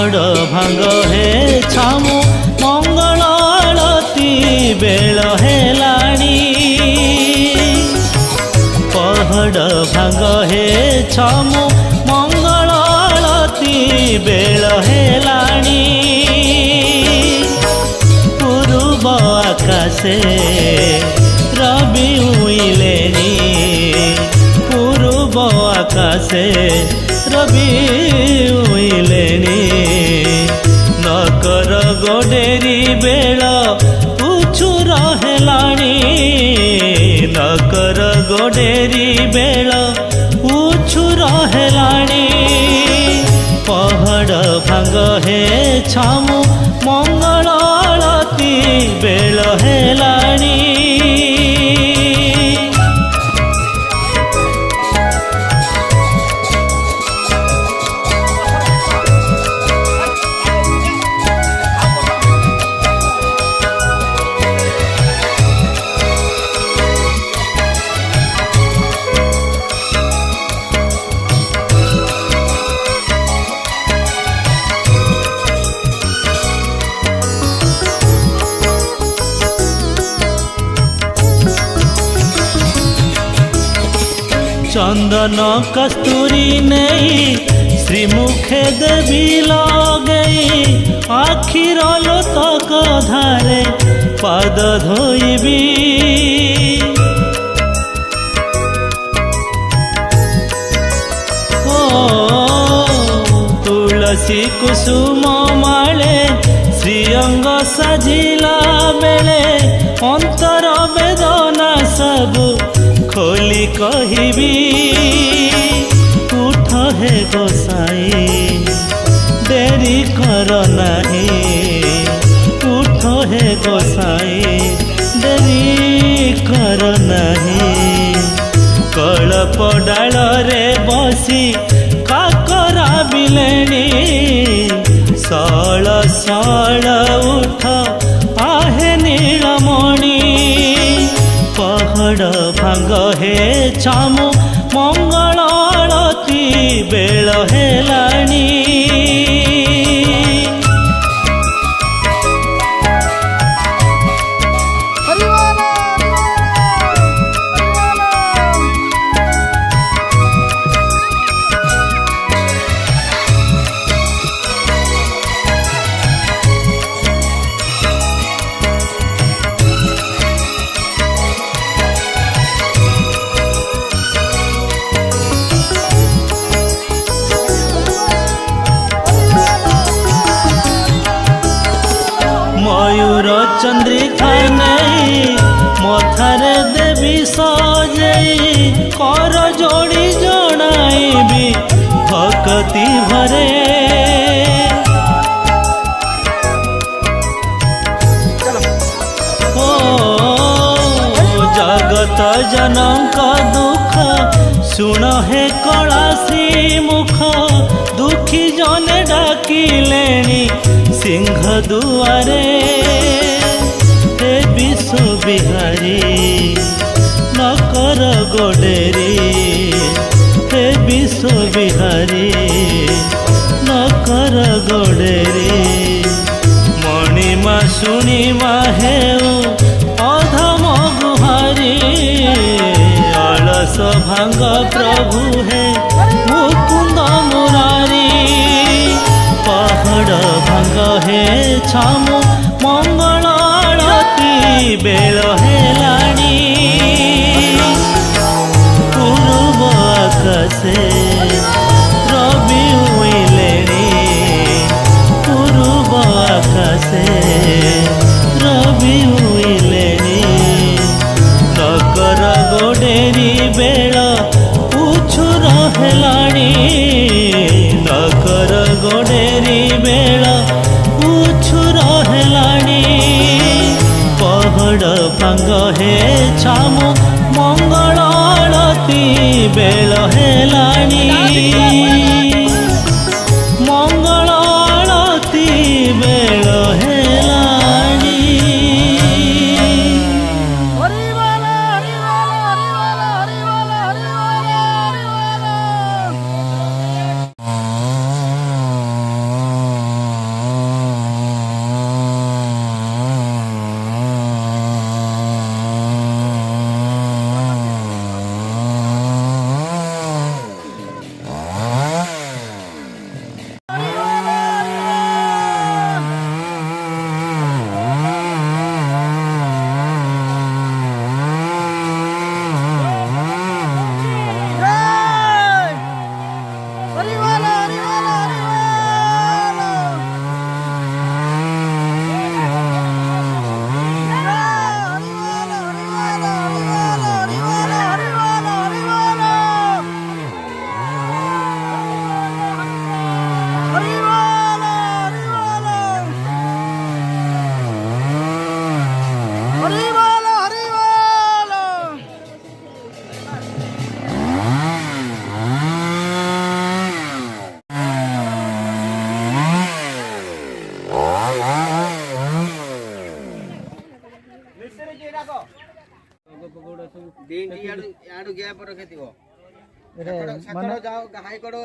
पहड़ भांग हे छामु मंगल आलती बेल हेलाणी पहड़ भांग हे छामु मंगल आलती बेल हेलाणी पूर्व आकाशे रवि उइलेनी पूर्व आकाशे रवि उइलेनी नकर गोडेरी बेल उछु रहेलाणी नकर गोडेरी बेल उछु रहेलाणी पहड़ भांग हे छामु मंगल आलती बेल हेलाणी चंदन कस्तूरी नहीं श्रीमुखे देवी लगई आखिर लोतक धारे पाद धोइबी ओ तुलसी कुसुम माले श्रीअंग सजिला बेले अंतर वेदना सबु खोली कहिबी उठ हे गोसाई देरी कर नहीं उठ हे गोसाई देरी कर नहीं कलप डाल रे बसी काकरा बिलेनी सळ सळ उठ आहे नीलमणि पहड़ भांग हे छामु मंगल आलती बेल हेलाणी मयूर चंद्रिका नहीं मथारे देवी सजई कर जोड़ी जड़ाइबी भक्ति भरे ओ जगत जनक दुख सुन हे कलासी मुख दुखी जने डाकिलेनी सिंह दुआरे हे विश्व बिहारी नकर गोडेरी हे विश्व बिहारी नकर गोडेरी मणिमा शुणिमा हेउ अधम गुहारी अलस भांग प्रभु हे मुकुंद मुरारी पहड़ भांग हे छामु मंगल आलती बेल हेलाणी पूर्व आकाशे रवि उइलेनी पूर्व आकाशे रवि उइलेनी नकर गोडेरी बेल उछु रहेलाणी नकर गोडेरी बेल उछु रहेलाणी पहड़ भांग हे छामु मंगल आलती बेल हेलाणी मंगल आलती बेल हेलाणी ଦିନ ଇଆଡୁ ଗ୍ୟାପ ରଖିଥିବ। ସାତଟା ଯାଅ ହାଇକୋର୍ଟ